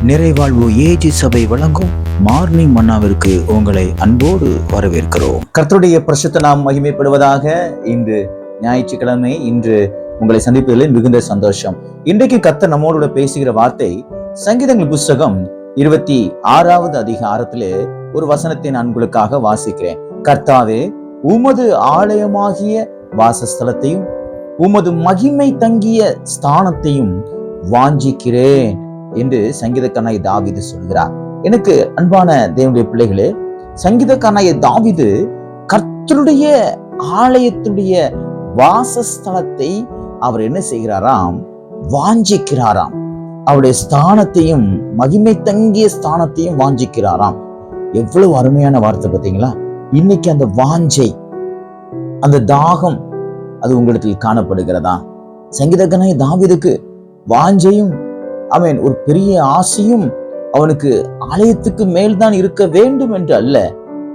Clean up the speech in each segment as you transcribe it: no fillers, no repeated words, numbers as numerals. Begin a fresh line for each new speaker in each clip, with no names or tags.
நிறைவாழ்வு AG சபை வழங்கும் morning மன்னாவிற்கு உங்களை அன்போடு வரவேற்கிறோம்.
கர்த்தருடைய பரிசுத்த நாம் மகிமைப்படுவதாக. இன்று ஞாயிற்றுக்கிழமை, இன்று உங்களை சந்திப்பதில் மிகுந்த சந்தோஷம். இன்றைக்கு கர்த்தர் நம்மோடு பேசுகிற வார்த்தை சங்கீதங்கள் புஸ்தகம் 26வது அதிகாரத்திலே ஒரு வசனத்தை நான் உங்களுக்காக வாசிக்கிறேன். கர்த்தாவே, உமது ஆலயமாகிய வாசஸ்தலத்தையும் உமது மகிமை தங்கிய ஸ்தானத்தையும் வாஞ்சிக்கிறேன் என்று சங்கீதக்காரனாகிய தாவீது சொல்கிறார். எனக்கு அன்பான தேவனுடைய பிள்ளைகளே, சங்கீதக்காரனாகிய தாவீது கர்த்தருடைய ஆலயத்துடைய வாசஸ்தலத்தை அவர் என்ன செய்கிறாராம்? வாஞ்சிக்கிறாராம். அவருடைய ஸ்தானத்தையும் மகிமை தங்கிய ஸ்தானத்தையும் வாஞ்சிக்கிறாராம். எவ்வளவு அருமையான வார்த்தை பார்த்தீங்களா? இன்னைக்கு அந்த வாஞ்சை, அந்த தாகம் அது உங்களிடத்தில் காணப்படுகிறதா? சங்கீதக்காரனாகிய தாவீதுக்கு வாஞ்சையும் ஒரு பெரிய ஆசையும் அவனுக்கு ஆலயத்துக்கு மேல்தான் இருக்க வேண்டும் என்று அல்ல.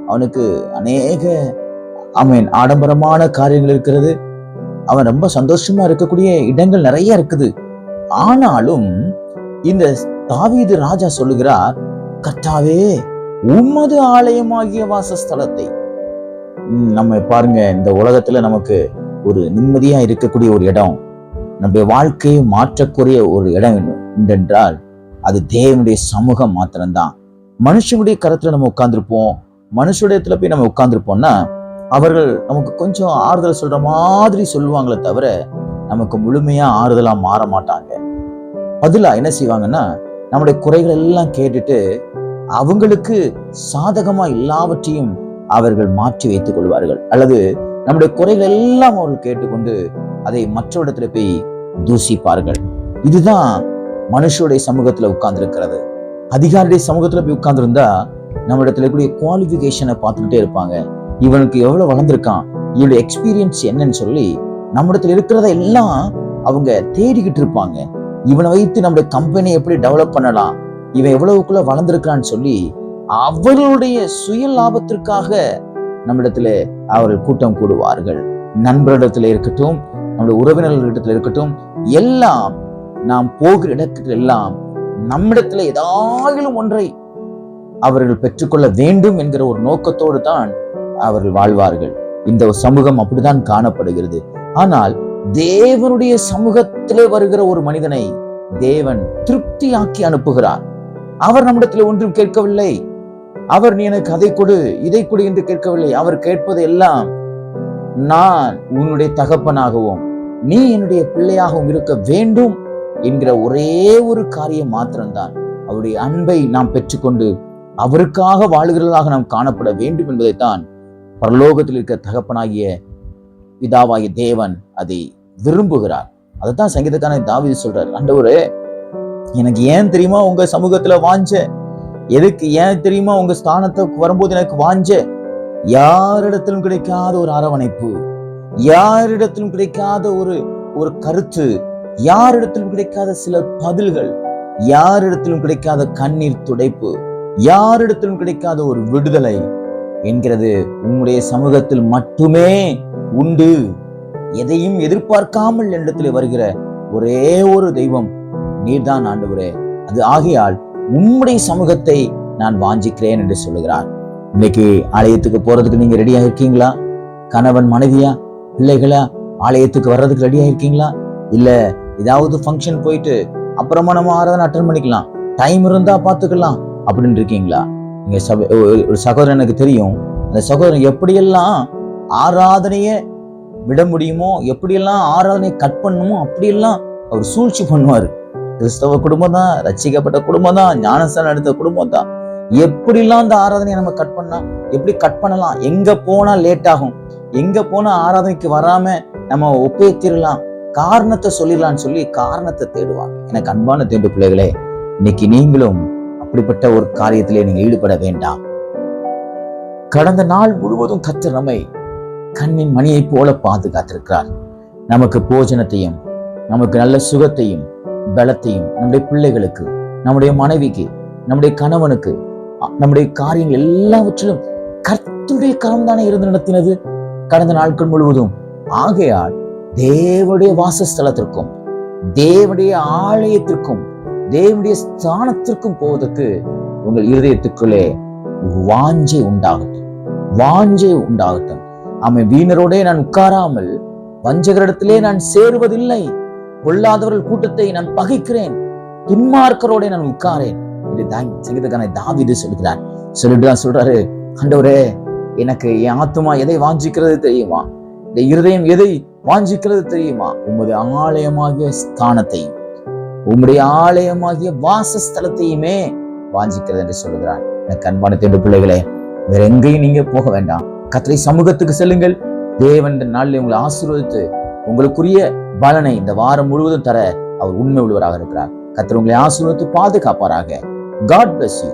அவனுக்கு அநேக ஆடம்பரமான காரியங்கள் இருக்கிறது. அவன் ரொம்ப சந்தோஷமா இருக்கக்கூடிய இடங்கள் நிறைய இருக்குது. ஆனாலும் இந்த தாவீது ராஜா சொல்லுகிறார், கர்த்தாவே, உமது ஆலயமாகிய வாசஸ்தலத்தை. நம்ம பாருங்க, இந்த உலகத்துல நமக்கு ஒரு நிம்மதியா இருக்கக்கூடிய ஒரு இடம், நம்முடைய வாழ்க்கையை மாற்றக்கூடிய ஒரு இடம் என்றால் அது தேவனுடைய சமூகம் மாத்திரம்தான். மனுஷனுடைய கருத்துல நம்ம உட்கார்ந்துருப்போம், மனுஷுடையத்துல போய் நம்ம உட்கார்ந்துருப்போம்னா அவர்கள் நமக்கு கொஞ்சம் ஆறுதல் சொல்ற மாதிரி சொல்லுவாங்களே தவிர நமக்கு முழுமையா ஆறுதலா மாற மாட்டாங்க. பதிலா என்ன செய்வாங்கன்னா, நம்முடைய குறைகள் எல்லாம் கேட்டுட்டு அவங்களுக்கு சாதகமா எல்லாவற்றையும் அவர்கள் மாற்றி வைத்துக் கொள்வார்கள். அல்லது நம்முடைய குறைகள் எல்லாம் அவர்கள் கேட்டுக்கொண்டு அதை மற்றவரிடத்துல போய் தூசிப்பார்கள். இதுதான் மனுஷருடைய சமூகத்துல உட்கார்ந்து இருக்கிறது. அதிகாரியுடைய சமூகத்துல போய் உட்கார்ந்து இருந்தா நம்ம இடத்துல இருக்கக்கூடிய குவாலிபிகேஷனை பார்த்துக்கிட்டே இருப்பாங்க. இவனுக்கு எவ்வளவு வளர்ந்துருக்கான், இவனுடைய எக்ஸ்பீரியன்ஸ் என்னன்னு சொல்லி நம்ம இடத்துல இருக்கிறத எல்லாம் அவங்க தேடிக்கிட்டு இருப்பாங்க. இவனை வைத்து நம்முடைய கம்பெனி எப்படி டெவலப் பண்ணலாம், இவன் எவ்வளவுக்குள்ள வளர்ந்துருக்கான்னு சொல்லி அவர்களுடைய சுய லாபத்திற்காக நம்மிடத்துல அவர்கள் கூட்டம் கூடுவார்கள். நண்பரிடத்துல இருக்கட்டும், நம்முடைய உறவினர்களிடத்துல இருக்கட்டும், எல்லாம் நாம் போகிற இடத்துல எல்லாம் நம்மிடத்துல ஏதாயிலும் ஒன்றை அவர்கள் பெற்றுக்கொள்ள வேண்டும் என்கிற ஒரு நோக்கத்தோடு தான் அவர்கள் வாழ்வார்கள். இந்த சமூகம் அப்படிதான் காணப்படுகிறது. ஆனால் தேவனுடைய சமூகத்திலே வருகிற ஒரு மனிதனை தேவன் திருப்தியாக்கி அனுப்புகிறார். அவர் நம்மிடத்துல ஒன்றும் கேட்கவில்லை. அவர் நீ எனக்கு அதை கொடு, இதை கொடு என்று கேட்கவில்லை. அவர் கேட்பது எல்லாம், நான் உன்னுடைய தகப்பனாகவும் நீ என்னுடைய பிள்ளையாகவும் இருக்க வேண்டும் என்கிற ஒரே ஒரு காரியம் மாத்திரம்தான். அவருடைய அன்பை நாம் பெற்றுக்கொண்டு அவருக்காக வாழுகிறதாக நாம் காணப்பட வேண்டும் என்பதைத்தான் பரலோகத்தில் இருக்க தகப்பனாகிய பிதாவாகிய தேவன் அதை விரும்புகிறார். அதைத்தான் சங்கீதக்காரனாகிய தாவீது சொல்றார், ஆண்டவரே, எனக்கு ஏன் தெரியுமா உங்க சமூகத்துல வாஞ்ச, எதுக்கு ஏன் தெரியுமா உங்க ஸ்தானத்துக்கு வரும்போது எனக்கு வாஞ்ச, யாரிடத்திலும் கிடைக்காத ஒரு அரவணைப்பு, யாரிடத்திலும் கிடைக்காத ஒரு கருத்து, யாரிடத்திலும் கிடைக்காத சில பதில்கள், யாரிடத்திலும் கிடைக்காத கண்ணீர் துடைப்பு, யாரிடத்திலும் கிடைக்காத ஒரு விடுதலை என்கிறது உங்களுடைய சமூகத்தில் மட்டுமே உண்டு. எதையும் எதிர்பார்க்காமல் என்னிடத்தில் வருகிற ஒரே ஒரு தெய்வம் நீர்தான் ஆண்டவரே. அது ஆகையால் உம்முடைய சமூகத்தை நான் வாஞ்சிக்கிறேன் என்று சொல்லுகிறார். இன்னைக்கு ஆலயத்துக்கு போறதுக்கு நீங்க ரெடியா இருக்கீங்களா? கணவன் மனைவியா, பிள்ளைகளா ஆலயத்துக்கு வர்றதுக்கு ரெடியா இருக்கீங்களா? இல்ல ஏதாவது ஃபங்க்ஷன் போயிட்டு அப்புறமா நம்ம ஆராதனை அட்டன் பண்ணிக்கலாம், டைம் இருந்தா பாத்துக்கலாம் அப்படின்னு இருக்கீங்களா? நீங்க ஒரு சகோதரன் எனக்கு தெரியும், அந்த சகோதரன் எப்படியெல்லாம் ஆராதனைய விட முடியுமோ, எப்படியெல்லாம் ஆராதனையை கட் பண்ணணுமோ அப்படியெல்லாம் அவர் சூழ்ச்சி பண்ணுவாரு. கிறிஸ்தவ குடும்பம் தான், ரட்சிக்கப்பட்ட குடும்பம் தான், ஞானஸ்தானம் எடுத்த குடும்பம் தான். எப்படிலாம் அந்த ஆராதனையை நம்ம கட் பண்ணலாம், எப்படி கட் பண்ணலாம், எங்க போனா லேட் ஆகும், எங்க போனா ஆராதனைக்கு வராம நம்ம ஒப்பேத்திரலாம், காரணத்தை சொல்லிடலாம்னு சொல்லி காரணத்தை தேடுவாங்க. எனக்கு அன்பான தேடு பிள்ளைகளே, இன்னைக்கு நீங்களும் அப்படிப்பட்ட ஒரு காரியத்திலே நீங்க ஈடுபட வேண்டாம். கடந்த நாள் முழுவதும் கர்த்தர் நம்மை கண்ணின் மணியை போல பாதுகாத்திருக்கிறார். நமக்கு போஜனத்தையும், நமக்கு நல்ல சுகத்தையும், பலத்தையும், நம்முடைய பிள்ளைகளுக்கு, நம்முடைய மனைவிக்கு, நம்முடைய கணவனுக்கு, நம்முடைய காரியங்கள் எல்லாவற்றிலும் கர்த்தருடைய கரம் தானே இருந்து நடத்தினது கடந்த நாட்கள் முழுவதும். ஆகையால் தேவனுடைய வாசஸ்தலத்திற்கும் தேவனுடைய ஆலயத்திற்கும் தேவனுடைய ஸ்தானத்திற்கும் போவதற்கு உங்கள் இருதயத்துக்குள்ளே வாஞ்சை உண்டாகட்டும், வாஞ்சை உண்டாகட்டும். வீணரோடே நான் உட்காராமல் வஞ்சகரிடத்திலே நான் சேருவதில்லை. கொள்ளாதவர்கள் கூட்டத்தை நான் பகைக்கிறேன், துன்மார்க்கரோட நான் உட்காரேன் என்று சங்கீதக்காரன் தாவீது சொல்றாரு, ஆண்டவரே, எனக்கு என் ஆத்துமா எதை வாஞ்சிக்கிறது தெரியுமா? இந்த இருதயம் எதை வாஞ்சிக்கிறது தெரியுமா? உம்முடைய ஆலயமாகிய ஸ்தானத்தையும் உம்முடைய ஆலயமாகிய வாசஸ்தலத்தையுமே வாஞ்சிக்கிறது என்று சொல்லுகிறார். எனக்கு அன்பான தேவ பிள்ளைகளே, வேற எங்கேயும் நீங்க போக வேண்டாம். கர்த்தருடைய சமூகத்துக்கு செல்லுங்கள். தேவன் இந்த நாளில் உங்களை ஆசீர்வதித்து உங்களுக்குரிய பலனை இந்த வாரம் முழுவதும் தர அவர் உண்மை உள்ளவராக இருக்கிறார். கர்த்தர் உங்களை ஆசீர்வதித்து பாதுகாப்பாராக. God bless you.